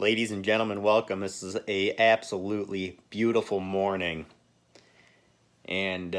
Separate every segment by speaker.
Speaker 1: Ladies and gentlemen, welcome. This is a absolutely beautiful morning, and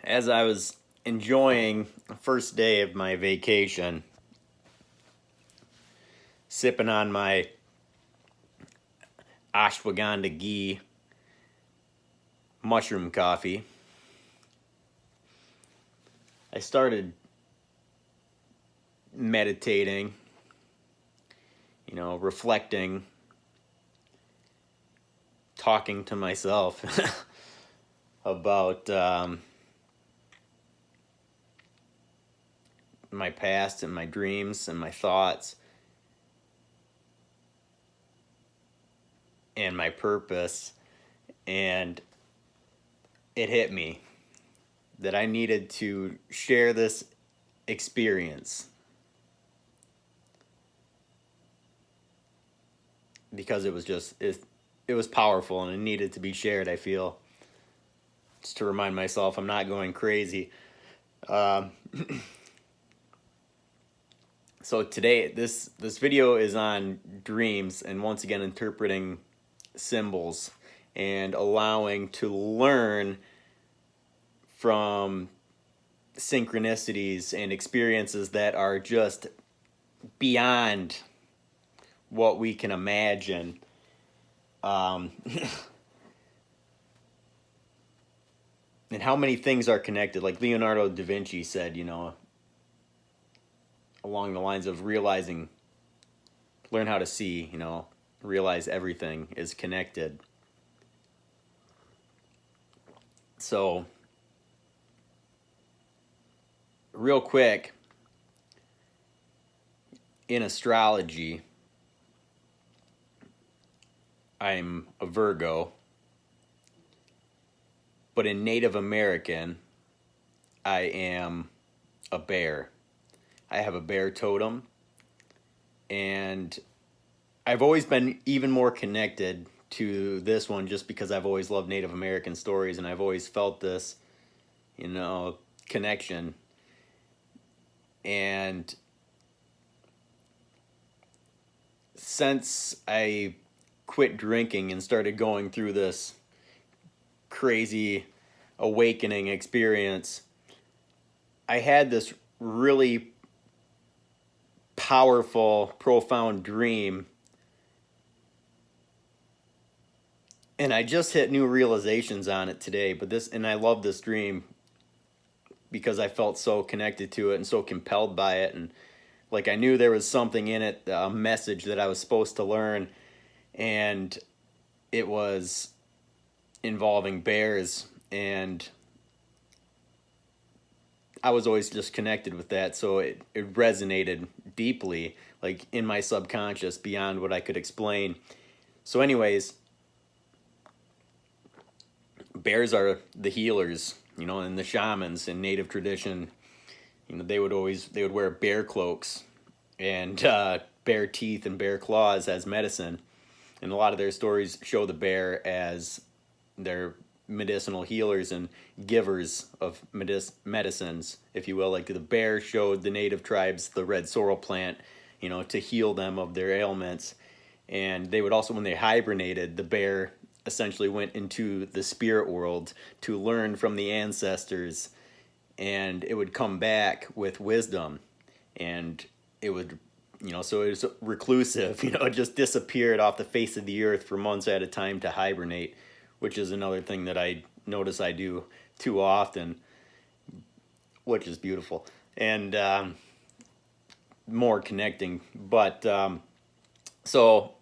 Speaker 1: as I was enjoying the first day of my vacation, sipping on my ashwagandha ghee mushroom coffee, I started meditating, reflecting, talking to myself about my past and my dreams and my thoughts and my purpose. And it hit me that I needed to share this experience because it was powerful and it needed to be shared. I feel, just to remind myself I'm not going crazy. So today, this video is on dreams, and once again interpreting symbols and allowing to learn from synchronicities and experiences that are just beyond what we can imagine. And how many things are connected. Like Leonardo da Vinci said, along the lines of learn how to see, realize everything is connected. So, real quick, in astrology, I'm a Virgo, but in Native American, I am a bear. I have a bear totem, and I've always been even more connected to this one just because I've always loved Native American stories, and I've always felt this, connection. And since I quit drinking and started going through this crazy awakening experience, I had this really powerful, profound dream, and I just hit new realizations on it today. And I love this dream because I felt so connected to it and so compelled by it, and like I knew there was something in it, a message that I was supposed to learn, and it was involving bears, and I was always just connected with that, so it resonated deeply, like in my subconscious, beyond what I could explain. So anyways, bears are the healers, and the shamans in native tradition. They would wear bear cloaks and bear teeth and bear claws as medicine, and a lot of their stories show the bear as their medicinal healers and givers of medicines, if you will. Like the bear showed the native tribes the red sorrel plant, to heal them of their ailments. And they would also, when they hibernated, the bear essentially went into the spirit world to learn from the ancestors, and it would come back with wisdom. And it would, so it was reclusive, it just disappeared off the face of the earth for months at a time to hibernate, which is another thing that I notice I do too often, which is beautiful and more connecting. But so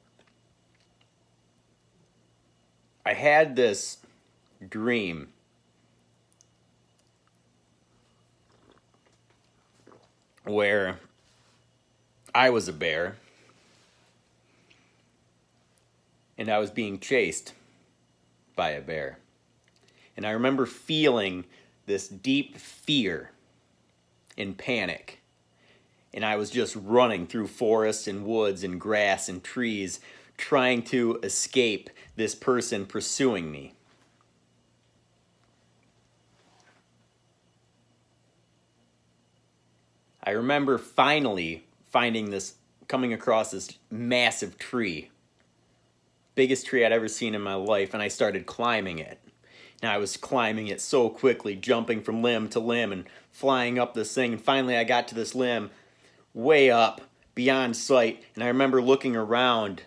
Speaker 1: I had this dream where I was a bear and I was being chased by a bear. And I remember feeling this deep fear and panic. And I was just running through forests and woods and grass and trees, trying to escape this person pursuing me. I remember finally coming across this massive tree. Biggest tree I'd ever seen in my life, and I started climbing it. Now I was climbing it so quickly, jumping from limb to limb and flying up this thing, and finally I got to this limb way up, beyond sight, and I remember looking around,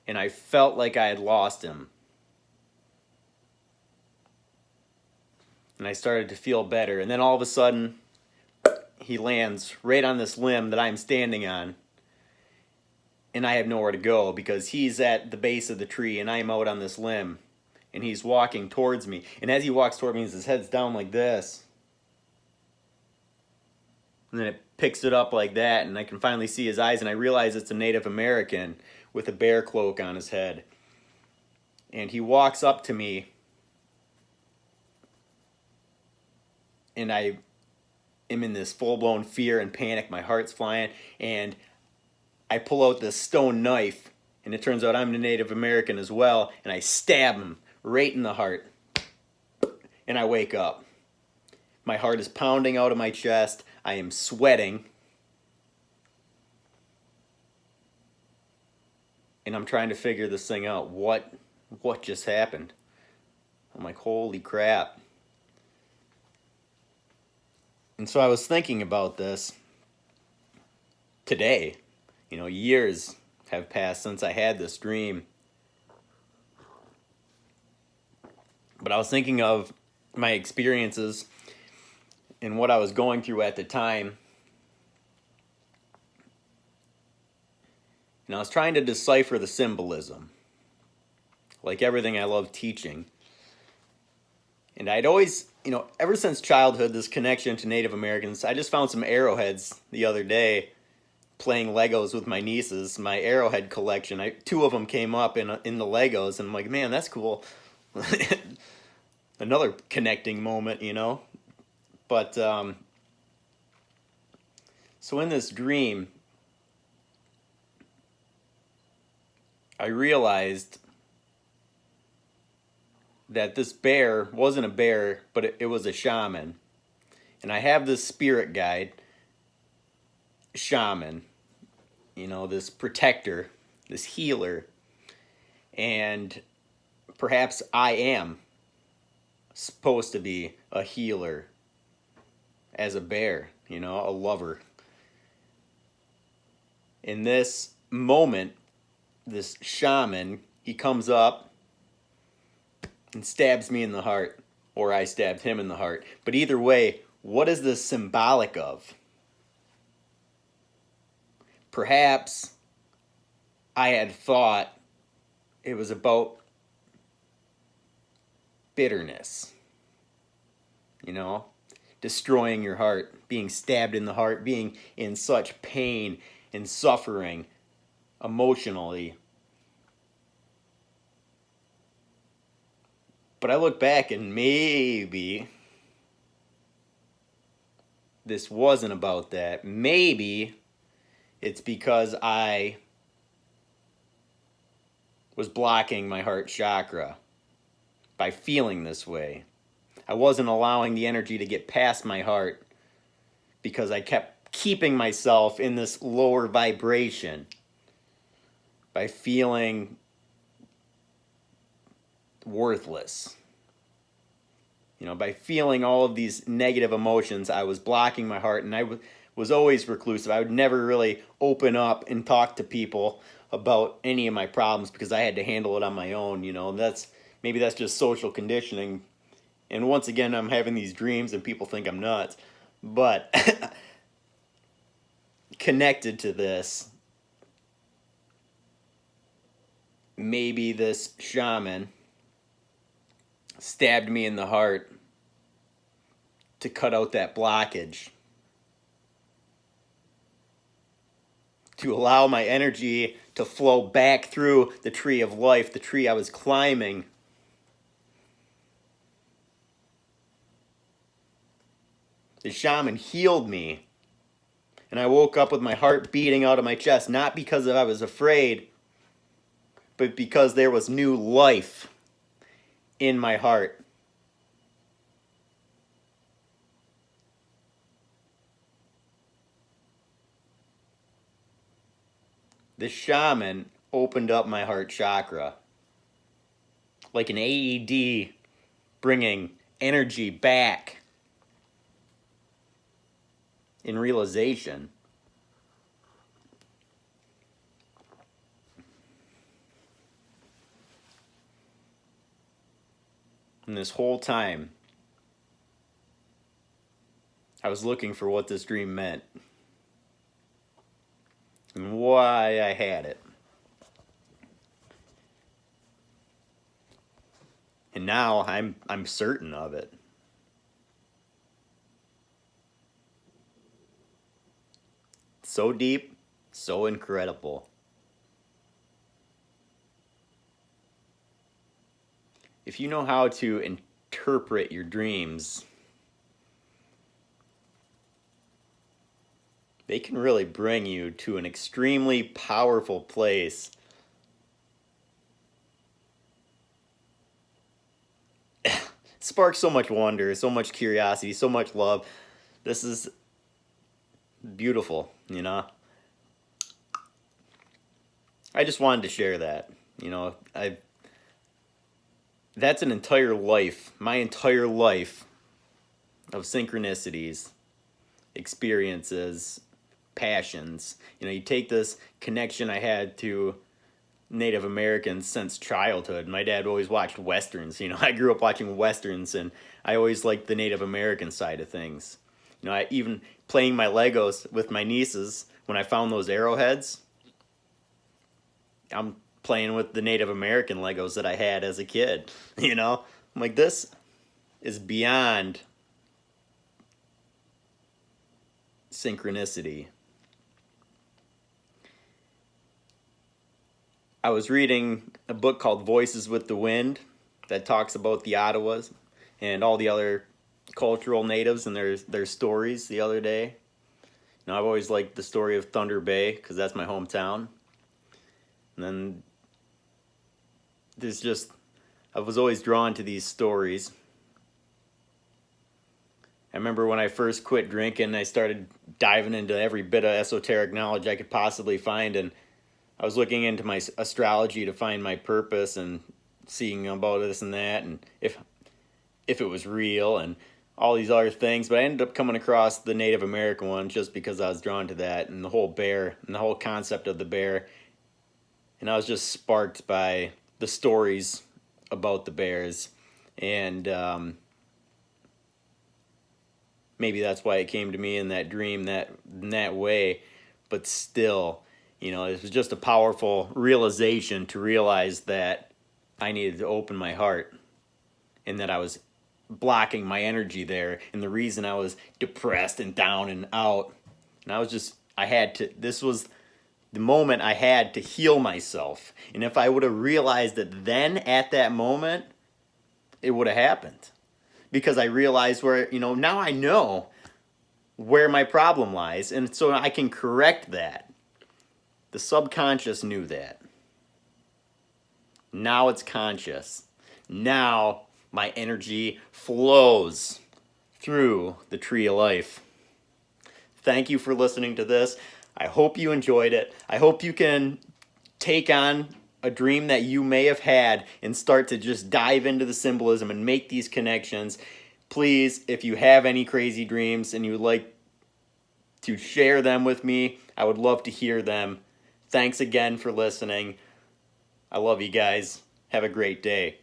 Speaker 1: and I felt like I had lost him. And I started to feel better, and then all of a sudden, he lands right on this limb that I'm standing on, and I have nowhere to go because he's at the base of the tree and I'm out on this limb, and he's walking towards me, and as he walks toward me, his head's down like this, and then it picks it up like that, and I can finally see his eyes, and I realize it's a Native American with a bear cloak on his head, and he walks up to me, and I am in this full-blown fear and panic. My heart's flying, and I pull out this stone knife, and it turns out I'm a Native American as well, and I stab him right in the heart, and I wake up. My heart is pounding out of my chest. I am sweating, and I'm trying to figure this thing out. What just happened? I'm like, holy crap. And so I was thinking about this today. Years have passed since I had this dream. But I was thinking of my experiences and what I was going through at the time. And I was trying to decipher the symbolism, like everything I love teaching. And I'd always, ever since childhood, this connection to Native Americans. I just found some arrowheads the other day playing Legos with my nieces, my arrowhead collection. Two of them came up in the Legos, and I'm like, man, that's cool. Another connecting moment, But, so in this dream, I realized that this bear wasn't a bear, but it was a shaman. And I have this spirit guide, shaman, this protector, this healer. And perhaps I am supposed to be a healer as a bear, a lover. In this moment, this shaman, he comes up and stabs me in the heart, or I stabbed him in the heart. But either way, what is this symbolic of? Perhaps I had thought it was about bitterness, destroying your heart, being stabbed in the heart, being in such pain and suffering emotionally. But I look back and maybe this wasn't about that. Maybe it's because I was blocking my heart chakra by feeling this way. I wasn't allowing the energy to get past my heart because I kept keeping myself in this lower vibration by feeling worthless. By feeling all of these negative emotions, I was blocking my heart, and I was always reclusive. I would never really open up and talk to people about any of my problems because I had to handle it on my own. Maybe that's just social conditioning. And once again, I'm having these dreams and people think I'm nuts. But connected to this, maybe this shaman stabbed me in the heart to cut out that blockage, to allow my energy to flow back through the tree of life, the tree I was climbing. The shaman healed me, and I woke up with my heart beating out of my chest, not because I was afraid, but because there was new life in my heart. this shaman opened up my heart chakra like an AED, bringing energy back in realization. And this whole time, I was looking for what this dream meant and why I had it. And now I'm certain of it. So deep, so incredible. If you know how to interpret your dreams, they can really bring you to an extremely powerful place. Sparks so much wonder, so much curiosity, so much love. This is beautiful, you know? I just wanted to share that. You know, that's an entire life, my entire life of synchronicities, experiences, passions. You know, you take this connection I had to Native Americans since childhood. My dad always watched Westerns. You know, I grew up watching Westerns, and I always liked the Native American side of things. You know, I even playing my Legos with my nieces, when I found those arrowheads, I'm playing with the Native American Legos that I had as a kid. You know, I'm like, this is beyond synchronicity. I was reading a book called Voices with the Wind that talks about the Ottawas and all the other cultural natives and their stories the other day. You know, I've always liked the story of Thunder Bay because that's my hometown. And then I was always drawn to these stories. I remember when I first quit drinking, I started diving into every bit of esoteric knowledge I could possibly find, and I was looking into my astrology to find my purpose and seeing about this and that, and if it was real and all these other things. But I ended up coming across the Native American one just because I was drawn to that and the whole bear and the whole concept of the bear. And I was just sparked by the stories about the bears, and maybe that's why it came to me in that dream in that way. But still, you know, it was just a powerful realization to realize that I needed to open my heart and that I was blocking my energy there. And the reason I was depressed and down and out, and this was the moment I had to heal myself. And if I would have realized it then at that moment, it would have happened. Because I realized where, you know, now I know where my problem lies. And so I can correct that. The subconscious knew that. Now it's conscious. Now my energy flows through the tree of life. Thank you for listening to this. I hope you enjoyed it. I hope you can take on a dream that you may have had and start to just dive into the symbolism and make these connections. Please, if you have any crazy dreams and you would like to share them with me, I would love to hear them. Thanks again for listening. I love you guys. Have a great day.